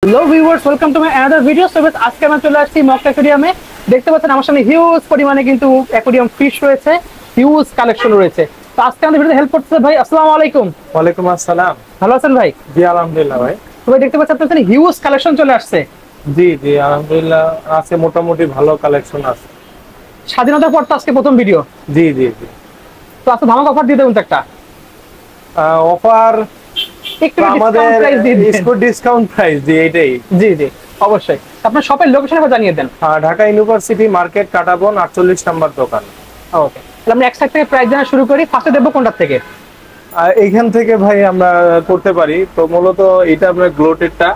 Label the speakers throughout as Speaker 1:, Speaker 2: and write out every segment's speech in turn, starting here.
Speaker 1: Hello viewers, welcome to my another video. So আজকে আমরা চলে আসছি মক অ্যাকোয়ারিয়ামে। দেখতে পাচ্ছেন আমার সামনে হিউজ পরিমাণে কিন্তু অ্যাকোয়ারিয়াম ফিশ রয়েছে, হিউজ কালেকশন রয়েছে। তো আজকে আমাদের ভিডিওতে হেল্প করতেছে ভাই। আসসালামু আলাইকুম।
Speaker 2: ওয়ালাইকুম আসসালাম।
Speaker 1: ভালো আছেন ভাই?
Speaker 2: জি আলহামদুলিল্লাহ ভাই।
Speaker 1: তো ভাই দেখতে পাচ্ছেন আপনার হিউজ কালেকশন চলে আসছে।
Speaker 2: জি জি আলহামদুলিল্লাহ, আছে মোটামুটি ভালো কালেকশন আছে।
Speaker 1: স্বাধীনতার পর তো আজকে প্রথম ভিডিও।
Speaker 2: জি জি জি।
Speaker 1: তো আজকে ধামাকা অফার দিয়ে দেবেন তো একটা
Speaker 2: অফার
Speaker 1: একটু
Speaker 2: আমাদের
Speaker 1: প্রাইস দিয়ে দিন।
Speaker 2: ডিসকাউন্ট প্রাইস জি এটাই।
Speaker 1: জি জি অবশ্যই। আপনার শপের লোকেশন জানিয়ে দেন।
Speaker 2: ঢাকা ইউনিভার্সিটি মার্কেট, কাটাবন 48 নম্বর দোকান।
Speaker 1: ওকে, তাহলে আমরা এক সাইড থেকে প্রাইস জানা শুরু করি। ফার্স্টে দেবো কোনটা থেকে?
Speaker 2: এইখান থেকে ভাই আমরা করতে পারি। তো মূলত এটা আপনার গ্লোটেডটা,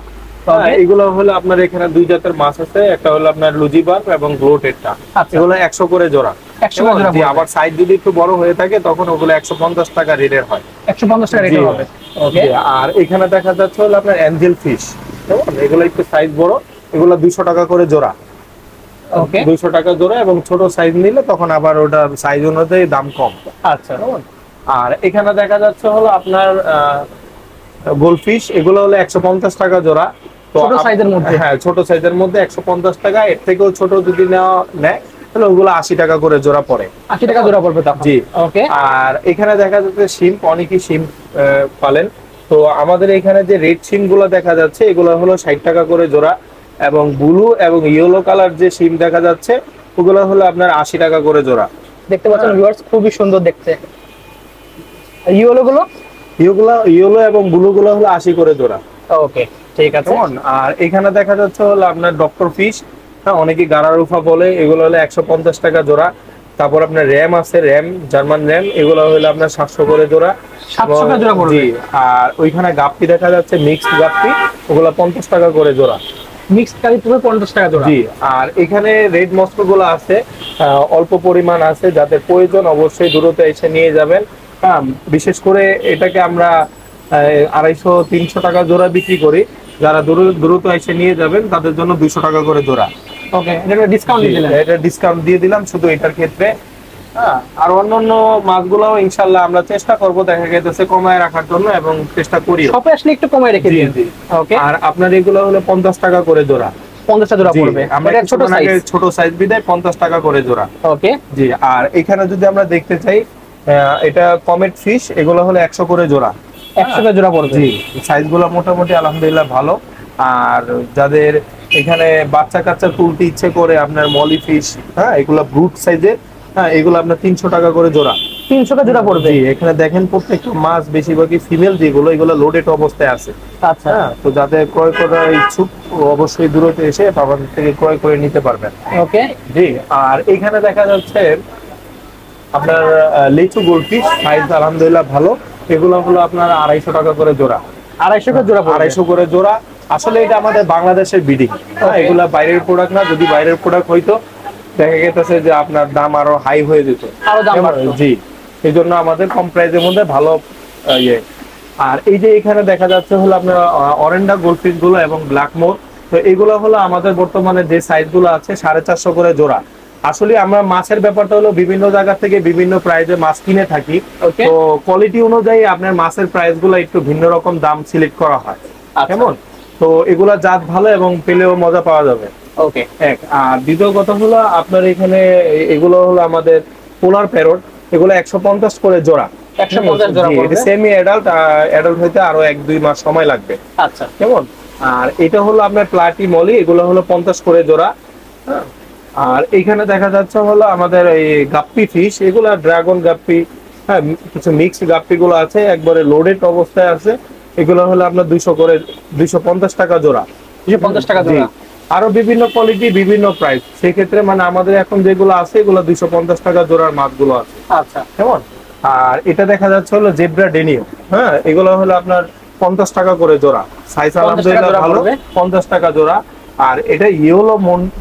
Speaker 2: এগুলো হলো আপনার এখানে দুই জাতের মাছ আছে। একটা হলো আপনার লুজিবার এবং গ্লোটেডটা। এগুলো 100 করে জোড়া।
Speaker 1: 100 করে জোড়া।
Speaker 2: আবার সাইজ যদি একটু বড় হয়ে থাকে তখন ওগুলো 150 টাকা রেটের হয়।
Speaker 1: 150 টাকা রেটের হবে। ওকে।
Speaker 2: আর এখানে দেখা যাচ্ছে হলো আপনার অ্যাঞ্জেল ফিশ, এগুলো একটু সাইজ বড়, এগুলো 200 টাকা করে জোড়া।
Speaker 1: ওকে,
Speaker 2: 200 টাকা জোড়া, এবং ছোট সাইজ নিলে তখন আবার ওটা সাইজ অনুযায়ী দাম কম।
Speaker 1: আচ্ছা।
Speaker 2: আর এখানে দেখা যাচ্ছে হলো আপনার গোল্ডফিশ, এগুলো হলো 150 টাকা জোড়া।
Speaker 1: ছোট সাইজের মধ্যে?
Speaker 2: হ্যাঁ, ছোট সাইজের মধ্যে 150 টাকা। এর থেকেও ছোট যদি নেয় তাহলে ওগুলো 80 টাকা করে জোড়া পড়ে।
Speaker 1: 80 টাকা জোড়া পড়বে তখন?
Speaker 2: জি।
Speaker 1: ওকে।
Speaker 2: আর এখানে দেখা যাচ্ছে শিম্প, অনেকেই শিম্প পালেন। তো আমাদের এখানে যে রেড শিম গুলো দেখা যাচ্ছে এগুলো হলো 60 টাকা করে জোড়া, এবং ব্লু এবং ইয়েলো কালার যে শিম দেখা যাচ্ছে ওগুলো হলো আপনার 80 টাকা করে জোড়া।
Speaker 1: দেখতে পাচ্ছেন ভিউয়ার্স, খুবই সুন্দর দেখতে।
Speaker 2: ইয়েলো এবং ব্লু গুলো হলো 80 করে জোড়া।
Speaker 1: ওকে, ঠিক আছে।
Speaker 2: আর এখানে দেখা যাচ্ছে হলো আপনার ডক্টর ফিশ, হ্যাঁ, অনেকে গারারুফা বলে, এগুলো হলো 150 টাকা জোড়া। তারপর আপনার র্যাম আছে, র্যাম জার্মান র্যাম, এগুলো হলো আপনার 700 করে জোড়া।
Speaker 1: 700 টাকা জোড়া পড়বে।
Speaker 2: আর ওইখানে গাপ্পি দেখা যাচ্ছে, মিক্সড গাপ্পি, ওগুলো 50 টাকা করে জোড়া।
Speaker 1: মিক্সড কারি পুরো 50 টাকা জোড়া।
Speaker 2: জি। আর এখানে রেড মস্কো গুলো আছে, অল্প পরিমাণ আছে, যাদের প্রয়োজন অবশ্যই দ্রুত এসে নিয়ে যাবেন। হ্যাঁ, বিশেষ করে এটাকে আমরা 250-300 টাকা জোড়া বিক্রি করি। যারা দ্রুত এসে নিয়ে যাবেন তাদের জন্য 200 টাকা করে জোড়া।
Speaker 1: ওকে, এটা ডিসকাউন্ট দিয়ে দিলেন?
Speaker 2: এটা ডিসকাউন্ট দিয়ে দিলাম শুধু এটার ক্ষেত্রে। হ্যাঁ, আর অন্যান্য মাছগুলো ইনশাআল্লাহ আমরা চেষ্টা করব দেখা গেছে কমায় রাখার জন্য, এবং চেষ্টা করি
Speaker 1: শপে আসলে একটু কমায় রেখে দিন। ওকে।
Speaker 2: আর আপনার এগুলো হলো 50 টাকা করে জোড়া।
Speaker 1: 50 টাকা জোড়া পড়বে।
Speaker 2: আমরা ছোট সাইজ বিদায় 50 টাকা করে জোড়া।
Speaker 1: ওকে।
Speaker 2: জি। আর এখানে যদি আমরা দেখতে চাই, এটা কমেট ফিশ, এগুলো হলো 100 করে জোড়া।
Speaker 1: 100 টাকা জোড়া পড়বে।
Speaker 2: জি, সাইজগুলো মোটামুটি আলহামদুলিল্লাহ ভালো। আর যাদের এখানে বাচ্চা কাচ্চা তুলতে ইচ্ছে করে, আপনার মলি ফিশ, হ্যাঁ, এগুলো ব্রুট সাইজের, হ্যাঁ, এগুলো আপনার 300 টাকা করে জোড়া।
Speaker 1: 300 টাকা জোড়া পড়বে।
Speaker 2: জি, এখানে দেখেন প্রত্যেকটা মাছ বেশিরভাগই ফিমেল, যেগুলো এগুলো লোডেড অবস্থায় আছে।
Speaker 1: আচ্ছা।
Speaker 2: হ্যাঁ, তো যাদের ক্রয় করার ইচ্ছুক অবশ্যই দূরত্ব এসে আমাদের থেকে ক্রয় করে নিতে পারবেন।
Speaker 1: ওকে।
Speaker 2: জি। আর এখানে দেখা যাচ্ছে আপনার লিচু গোল্ডফিশ, সাইজ আলহামদুলিল্লাহ ভালো। এগুলো হলো আপনার 250 টাকা করে জোড়া।
Speaker 1: 250 করে জোড়া পড়বে।
Speaker 2: 250 করে জোড়া। আসলে এটা আমাদের বাংলাদেশের বিডিং, এগুলা বাইরের প্রোডাক্ট না। যদি বাইরের প্রোডাক্ট হইতো দেখা গেছে যে আপনার দাম আরো হাই হয়ে যেত। জি, এই জন্য আমাদের কম প্রাইসের মধ্যে ভালো ইয়ে। আর এই যে এখানে দেখা যাচ্ছে হলো আপনার অরেন্ডা গোল্ডফিশ গুলো এবং ব্ল্যাক মোর, তো এগুলো হলো আমাদের বর্তমানে যে সাইজ গুলো আছে 450 করে জোড়া। আসলে আমরা মাছের ব্যাপারটা হলো বিভিন্ন জায়গা থেকে বিভিন্ন প্রাইসে মাছ কিনে থাকি। তো কোয়ালিটি অনুযায়ী আপনার মাছের প্রাইস গুলো একটু ভিন্ন রকম দাম সিলেক্ট করা হয়। কেমন? তো এগুলা জাত ভালো এবং পেলেও মজা পাওয়া যাবে।
Speaker 1: ওকে।
Speaker 2: এক। আর দ্বিতীয় কথা হলো আপনার এখানে এগুলো হলো আমাদের পোলার প্যারট, এগুলো 150 করে জোড়া।
Speaker 1: 150 জোড়া পড়বে।
Speaker 2: সেমি অ্যাডাল্ট, অ্যাডাল্ট হইতে আরো 1-2 মাস সময় লাগবে।
Speaker 1: আচ্ছা।
Speaker 2: কেমন? আর এটা হলো আপনার প্লাটি মলি, এগুলো হলো 50 করে জোড়া। হ্যাঁ। আর এখানে দেখা যাচ্ছে হলো আমাদের এই গাপ্পি ফিশ, এগুলো ড্রাগন গাপ্পি, হ্যাঁ, কিছু মিক্সড গাপ্পি গুলো আছে, একবারে লোডেড অবস্থায় আছে। এগুলো হলো আপনার 250 টাকা জোড়া।
Speaker 1: 250 টাকা জোড়া।
Speaker 2: আরো বিভিন্ন কোয়ালিটি, বিভিন্ন প্রাইস। সেক্ষেত্রে মানে আমাদের এখন যেগুলো আছে এগুলো 250 টাকা জোড়ার মাছগুলো আছে।
Speaker 1: আচ্ছা।
Speaker 2: কেমন? আর এটা দেখা যাচ্ছে হলো জেব্রা ডেনিও, হ্যাঁ, এগুলো হলো আপনার 50 টাকা করে জোড়া। সাইজ আলহামদুলিল্লাহ ভালো, 50 টাকা জোড়া। আর এটা ইয়েলো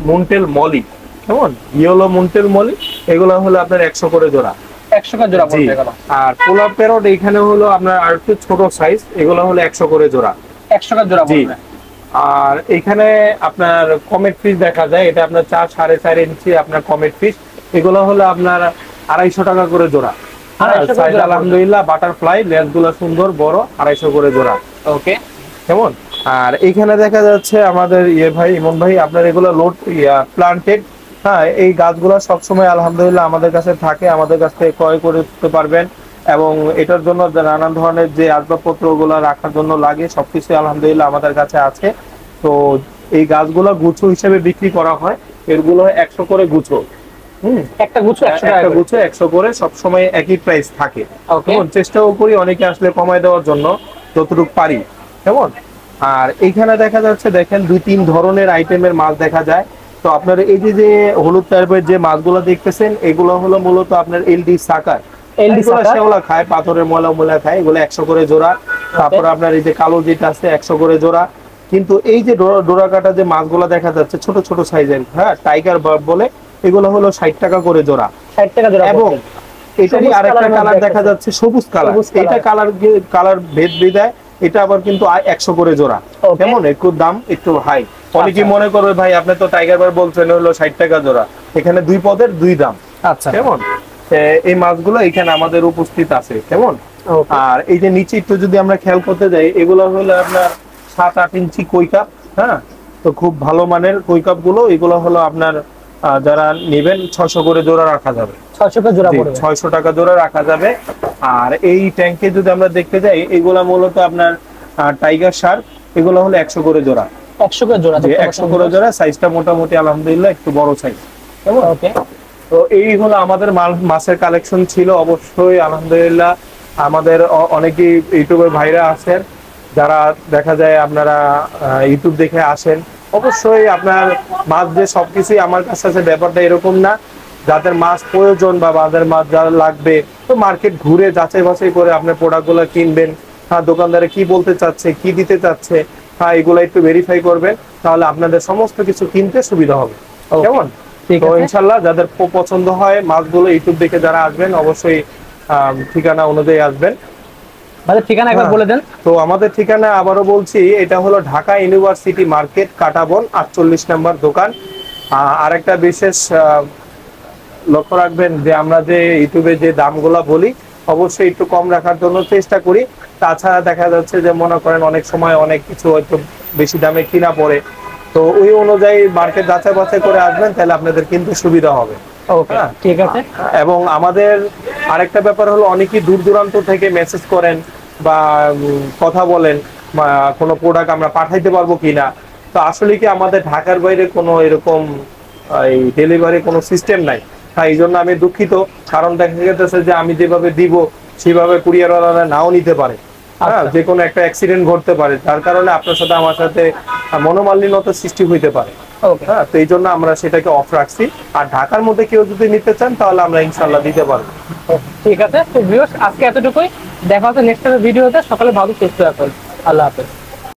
Speaker 2: মুনটেল মলি, কেমন? ইয়েলো মুনটেল মলি, এগুলো হলো আপনার 100 করে জোড়া।
Speaker 1: 100 টাকা জোড়া পড়বে এগুলো।
Speaker 2: আর পোলার প্যারট এখানে হলো আপনার আর একটু ছোট সাইজ, এগুলো হলো 100 করে জোড়া।
Speaker 1: 100 টাকা জোড়া পড়বে।
Speaker 2: আর এখানে আপনার কমেট ফিশ দেখা যায়, এটা আপনার 4-4.5 ইঞ্চি আপনার কমেট ফিশ, এগুলো হলো আপনার 250 টাকা করে জোড়া। আলহামদুলিল্লাহ বাটারফ্লাই, লেজ গুলো সুন্দর বড়, 250 করে জোড়া।
Speaker 1: ওকে।
Speaker 2: কেমন? আর এখানে দেখা যাচ্ছে আমাদের ভাই ইমন ভাই, আপনার এগুলো লোড প্লান্টেড। হ্যাঁ, এই গাছগুলো সবসময় আলহামদুলিল্লাহ আমাদের কাছে থাকে, আমাদের কাছ থেকে ক্রয় করতে পারবেন। এবং এটার জন্য নানান ধরনের যে আসবাবপত্র গুলো রাখার জন্য লাগে সবকিছু আলহামদুলিল্লাহ আমাদের কাছে আছে। তো এই গাছগুলো গুচ্ছ হিসেবে বিক্রি করা হয়, এগুলো 100 করে গুচ্ছ।
Speaker 1: একটা গুচ্ছ
Speaker 2: 100 করে, সবসময় একই প্রাইস থাকে। চেষ্টাও করি অনেকে আসলে কমায় দেওয়ার জন্য যতটুকু পারি, কেমন। আর এইখানে দেখা যাচ্ছে দেখেন 2-3 ধরনের আইটেমের মাছ দেখা যায়। তো আপনার এই যে হলুদ টাইপের যে মাছগুলো দেখতেছেন, এগুলো হলো মূলত আপনার এলডি সাকার। শেওলা খায়, পাথরের ময়লা খায়, এগুলো 100 করে জোড়া। তারপর আপনার এই যে কালো যেটা আছে 100 করে জোড়া। কিন্তু এই যে ডোরা কাটা যে মাছগুলো দেখা যাচ্ছে ছোট ছোট সাইজের, হ্যাঁ, টাইগার বার্ব বলে, এগুলো হলো 60 টাকা করে জোড়া।
Speaker 1: 60 টাকা জোড়া। এবং
Speaker 2: এটারই আরেকটা কালার দেখা যাচ্ছে সবুজ কালার। এটা কালার ভেদ বিদায়, এটা আবার কিন্তু 100 করে জোড়া। কেমন, একটু দাম একটু হাই। অনেকে মনে করবে ভাই আপনি তো টাইগার বার্ব বলছেন হলো 60 টাকা জোড়া, এখানে 2 পদের 2 দাম।
Speaker 1: আচ্ছা,
Speaker 2: কেমন। এই মাছগুলো এখানে আমাদের উপস্থিত আছে, কেমন। আর এই যে নিচে একটু যদি আমরা খেয়াল করতে যাই, এগুলো হলো আপনার 7-8 ইঞ্চি কই কাপ। হ্যাঁ, তো খুব ভালো মানের কই কাপ গুলো। এগুলো হলো আপনার যারা নেবেন 600 করে জোড়া রাখা যাবে। 600 টাকা জোড়া রাখা যাবে। আর এই ট্যাঙ্কে যদি আমরা দেখতে যাই, এগুলা মূলত আপনার টাইগার শার্ক, এগুলো হলো 100 করে জোড়া।
Speaker 1: 100 করে জোড়া,
Speaker 2: 100 করে জোড়া। সাইজটা মোটামুটি আলহামদুলিল্লাহ একটু বড় সাইজ, কেমন। তো এই হলো আমাদের মাছের কালেকশন ছিল। অবশ্যই আলহামদুলিল্লাহ আমাদের অনেকেই ইউটিউবের ভাইরা আছেন, যারা দেখা যায় আপনারা ইউটিউব দেখে আসেন। অবশ্যই আপনার মাছ যে সবকিছুই আমার কাছে আছে ব্যাপারটা এরকম না। যাদের মাছ প্রয়োজন বা যাদের মাছ যারা লাগবে, তো মার্কেট ঘুরে যাচাই বাছাই করে আপনার প্রোডাক্টগুলো কিনবেন। হ্যাঁ, দোকানদারে কি বলতে চাচ্ছে, কি দিতে চাচ্ছে, হ্যাঁ, এগুলো একটু ভেরিফাই করবেন, তাহলে আপনাদের সমস্ত কিছু কিনতে সুবিধা হবে, কেমন। তো ইনশাআল্লাহ যাদের পছন্দ হয় মাছগুলো ইউটিউব দেখে যারা আসবেন, অবশ্যই ঠিকানা অনুযায়ী আসবেন।
Speaker 1: আমাদের ঠিকানা একবার বলে দেন।
Speaker 2: তো আমাদের ঠিকানা আবারও বলছি, এটা হলো ঢাকা ইউনিভার্সিটি মার্কেট, কাটাবন 48 নম্বর দোকান। আরেকটা বিশেষ লক্ষ্য রাখবেন যে আমরা যে ইউটিউবে যে দামগুলো বলি, অবশ্যই একটু কম রাখার জন্য চেষ্টা করি। তাছাড়া দেখা যাচ্ছে যে মনে করেন অনেক সময় অনেক কিছু হয়তো বেশি দামে কিনা পড়ে, তো ওই অনুযায়ী মার্কেট যাচাই বাছাই করে আসবেন, তাহলে আপনাদের কিন্তু সুবিধা হবে।
Speaker 1: ঠিক আছে।
Speaker 2: এবং আমাদের আরেকটা ব্যাপার হলো, অনেকেই দূর দূরান্ত থেকে মেসেজ করেন বা কথা বলেন কোনো প্রোডাক্ট আমরা পাঠাইতে পারবো কিনা। তো আসলে কি আমাদের ঢাকার বাইরে কোনো এরকম ডেলিভারি কোনো সিস্টেম নাই। হ্যাঁ, এই জন্য আমি দুঃখিত, কারণ দেখা গেছে যে আমি যেভাবে দিব সেভাবে কুরিয়ারওয়ালারা নাও নিতে পারে। হ্যাঁ, যে কোনো একটা অ্যাক্সিডেন্ট ঘটতে পারে, যার কারণে আপনার সাথে আমার সাথে মনোমালিন্যতার সৃষ্টি হইতে পারে। হ্যাঁ, তো এই জন্য আমরা সেটাকে অফ রাখছি। আর ঢাকার মধ্যে কেউ যদি নিতে চান, তাহলে আমরা ইনশাল্লাহ দিতে পারবো।
Speaker 1: ঠিক আছে। তো ভিউয়ার্স, আজকে এতটুকুই। দেখা হচ্ছে নেক্সট ভিডিওতে। সকালে ভালো সুস্থ থাকুন। আল্লাহ হাফেজ।